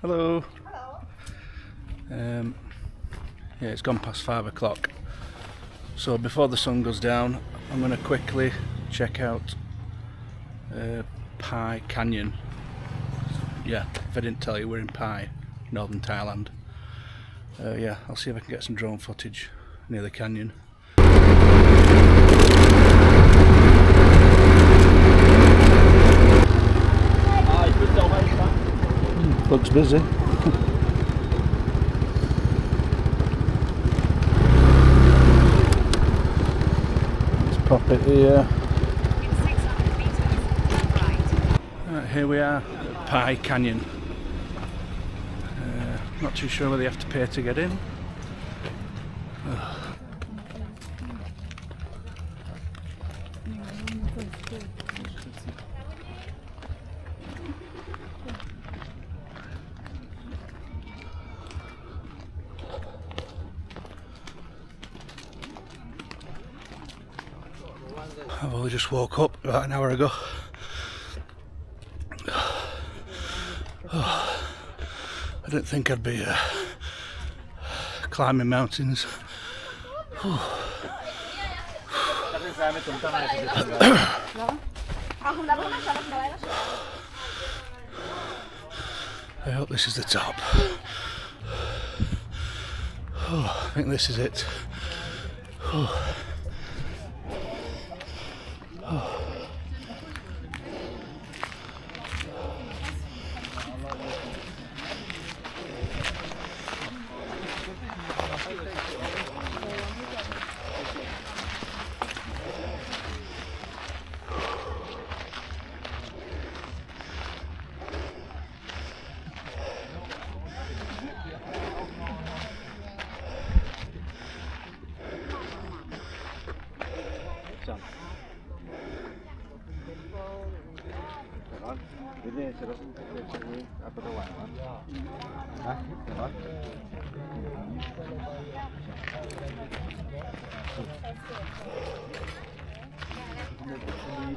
Hello. Yeah, it's gone past 5 o'clock. So before the sun goes down, I'm going to quickly check out Pai Canyon. Yeah, if I didn't tell you, we're in Pai, northern Thailand. Yeah, I'll see if I can get some drone footage near the canyon. Looks busy. Let's pop it here. Right, here we are at Pai Canyon. Not too sure whether you have to pay to get in. I've only just woke up about an hour ago. I didn't think I'd be climbing mountains. I hope this is the top. I think this is it.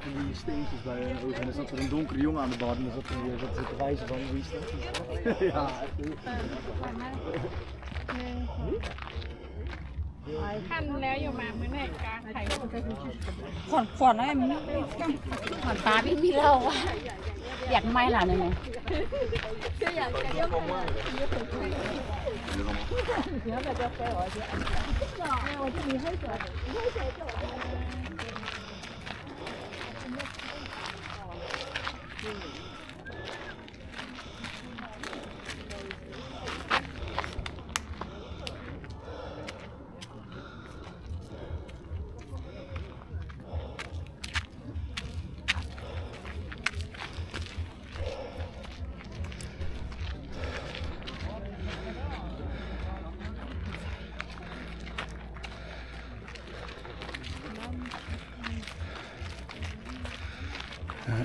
Die steentjes bij hun ogen en er zat een donkere jongen aan de bar en er zat te wijzen van wie is dat? Ja, echt heel. ขั้นแล้วอยู่มาเมื่อไหร่การไข่ขวดอะไรมันขวดปลาพี่มีเหล้าอยากไม่ล่ะเนี่ยเดี๋ยวเราจะไปอ๋อเดี๋ยวจะมีให้จอด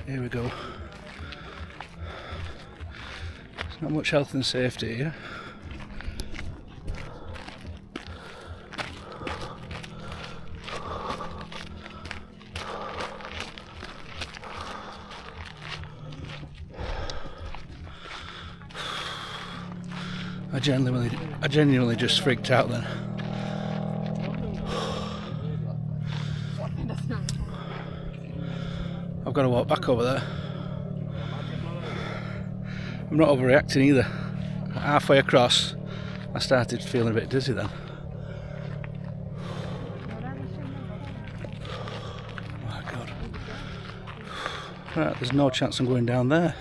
Here we go. There's not much health and safety here. I genuinely just freaked out then. I've got to walk back over there. I'm not overreacting either. Halfway across, I started feeling a bit dizzy then. Oh my God. Right, there's no chance I'm going down there.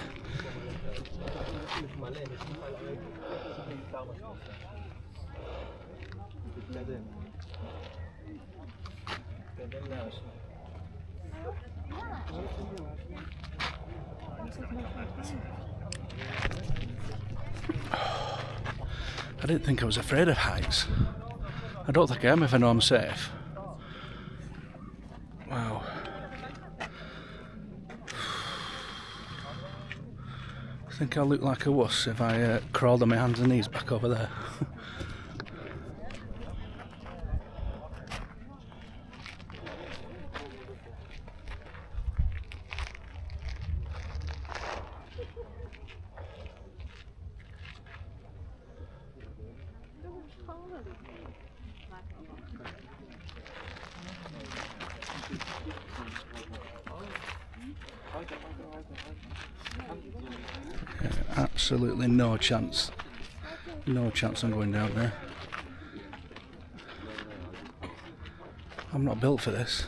I didn't think I was afraid of heights. I don't think I am if I know I'm safe. Wow. I think I'll look like a wuss if I crawled on my hands and knees back over there. absolutely no chance. No chance I'm going down there. I'm not built for this.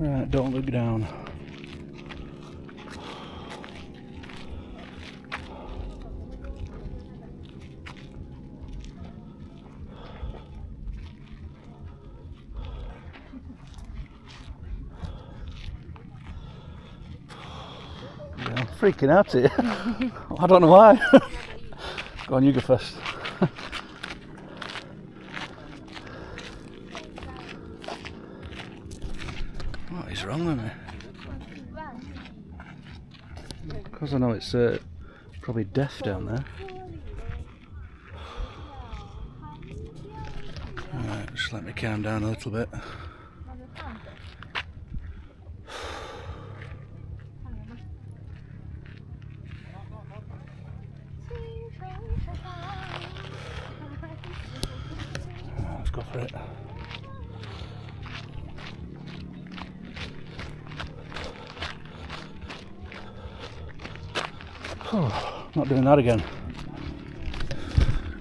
Right, don't look down. Yeah, I'm freaking out here. I don't know why. Go on, you go first. What is wrong with me? Because I know it's probably death down there. Alright, just let me calm down a little bit. Let's go for it. Oh, not doing that again.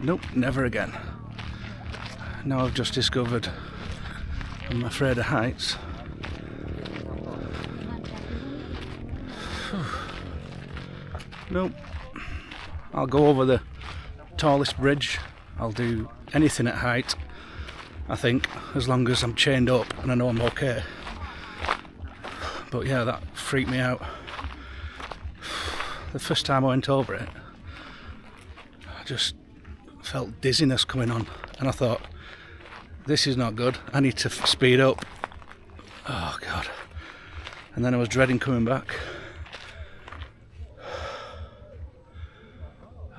Nope, never again. Now I've just discovered I'm afraid of heights. Nope. I'll go over the tallest bridge. I'll do anything at height, I think, as long as I'm chained up and I know I'm okay. But yeah, that freaked me out. The first time I went over it, I just felt dizziness coming on, and I thought, this is not good, I need to speed up. Oh god. And then I was dreading coming back.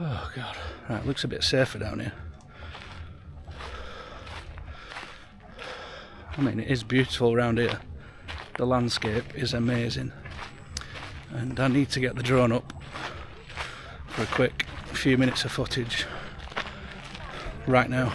Oh god. Right, looks a bit safer down here. I mean, it is beautiful around here. The landscape is amazing. And I need to get the drone up for a quick few minutes of footage right now.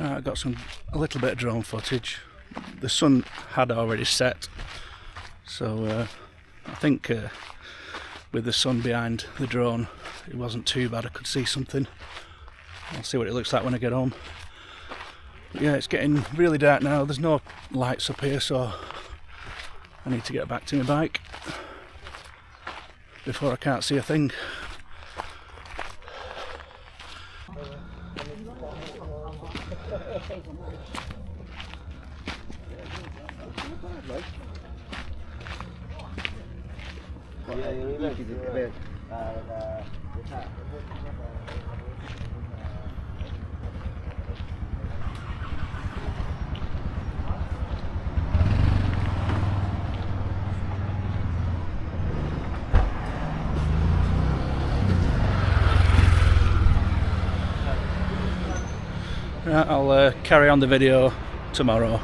I got a little bit of drone footage. The sun had already set, so I think with the sun behind the drone it wasn't too bad. I could see something. I'll see what it looks like when I get home. But yeah, it's getting really dark now. There's no lights up here, so I need to get back to my bike before I can't see a thing. I'll carry on the video tomorrow.